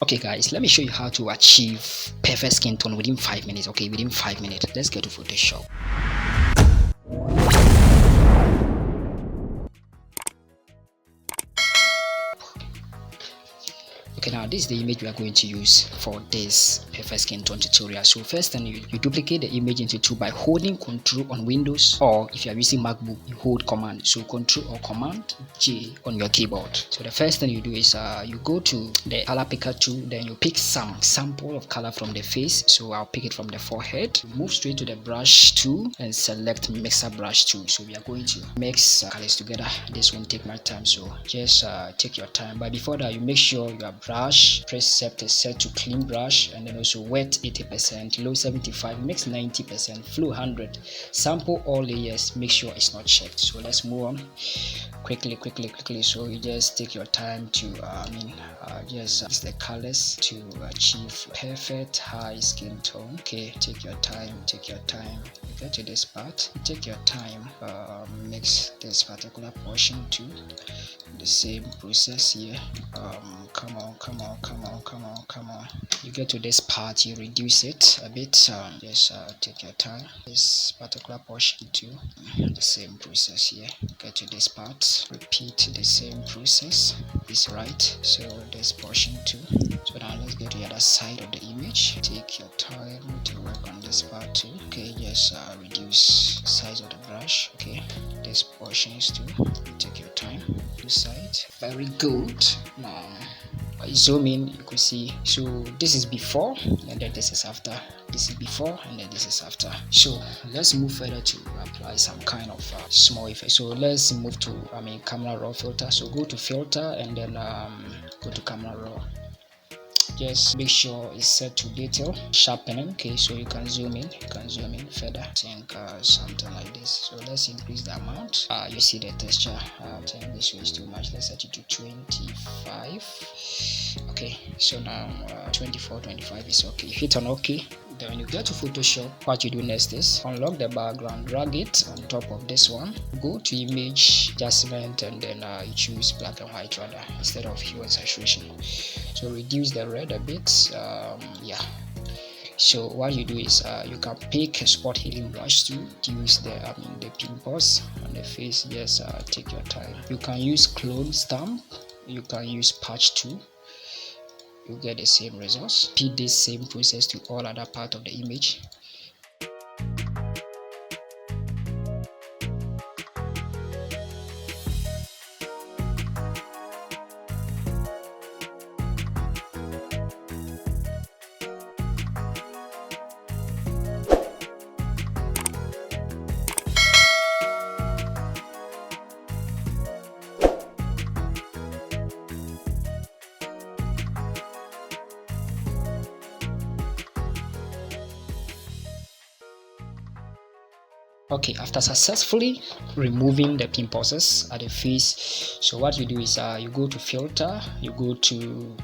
Okay guys, let me show you how to achieve perfect skin tone within 5 minutes. Okay, within 5 minutes. Let's get to Photoshop. Okay, now this is the image we are going to use for this perfect skin tone tutorial. So first thing, you duplicate the image into two by holding Ctrl on Windows, or if you are using MacBook, you hold Command. So Ctrl or Command J on your keyboard. So the first thing you do is you go to the color picker tool, then you pick some sample of color from the face. So I'll pick it from the forehead. Move straight to the brush tool and select mixer brush tool. So we are going to mix colors together. This won't take my time, so just take your time. But before that, you make sure your brush preset is set to clean brush, and then also wet 80%, low 75, mix 90%, flow 100. Sample all layers, make sure it's not checked. So let's move on quickly. So you just take your time to just use the colors to achieve perfect high skin tone. Okay, take your time. You get to this part, you take your time, mix this particular portion too. The same process here. Come on. You get to this part, you reduce it a bit. Just take your time. This particular portion too. The same process here. Get to this part, repeat the same process. Is right. So this portion too. So now let's go to the other side of the image. Take your time to work on this part too. Okay, just reduce size of the brush. Okay, this portion is too. Take your time. This side. Very good. Now zoom in, you could see. So this is before, and then this is after. This is before, and then this is after. So let's move further to apply some kind of small effect. So let's move to camera raw filter. So go to filter and then go to camera raw. Just make sure it's set to detail sharpening. Okay, so you can zoom in further. I think something like this. So let's increase the amount. You see the texture. I think this way is too much. Let's set it to 25. Okay, so now 25 is okay. Hit on OK. Then when you get to Photoshop, what you do next is unlock the background, drag it on top of this one, go to image adjustment, and then you choose black and white rather instead of hue and saturation. So reduce the red a bit. Yeah. So what you do is you can pick a spot healing brush to use the pimples on the face. Just take your time. You can use clone stamp. You can use patch too. You get the same results. Repeat this same process to all other part of the image. Okay, after successfully removing the pimples at the face, so what you do is you go to filter, you go to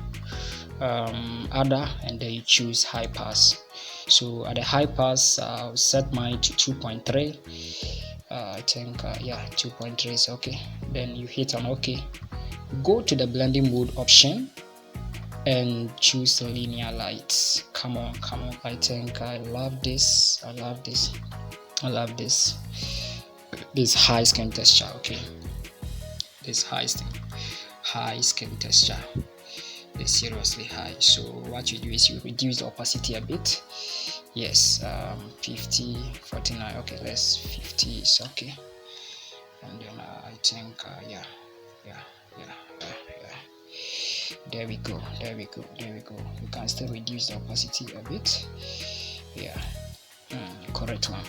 other, and then you choose high pass. So at the high pass, I'll set mine to 2.3. I think 2.3 is okay. Then you hit on OK. Go to the blending mode option and choose linear lights. Come on. I think I love this. This high skin texture. Okay, this high skin texture is seriously high. So what you do is you reduce the opacity a bit. Yes, 50, 49. Okay, let's 50 is okay. And then I think there we go. You can still reduce the opacity a bit. Yeah, correct one.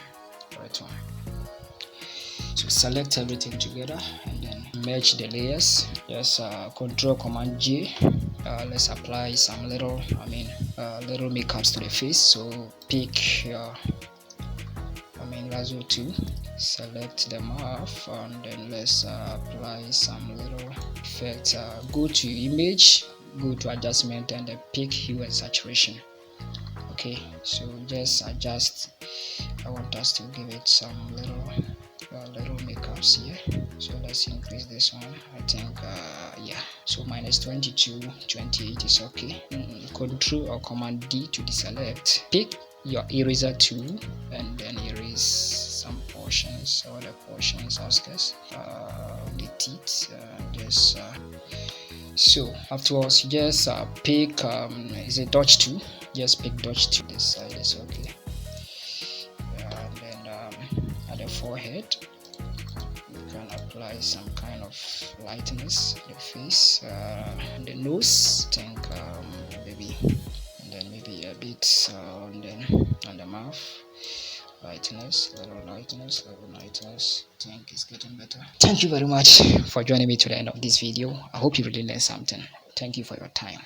So select everything together and then merge the layers. Just Control Command J. Let's apply some little makeups to the face. So pick your lasso tool, select them off, and then let's apply some little effect. Go to image, go to adjustment, and then pick hue and saturation. Okay, so just adjust. I want us to give it some little little makeups here. So let's increase this one. I think yeah, so minus 22, 28 is okay. Control or Command D to deselect. Pick your eraser tool and then erase some portions, all the portions, outskirts, the teeth, just so afterwards just pick is a dodge tool. Just pick dodge tool. This side is okay. And then at the forehead you can apply some kind of lightness. The face, the nose, I think maybe, and then maybe a bit on the mouth. Lightness, little lightness, little lightness. I think it's getting better. Thank you very much for joining me to the end of this video. I hope you really learned something. Thank you for your time.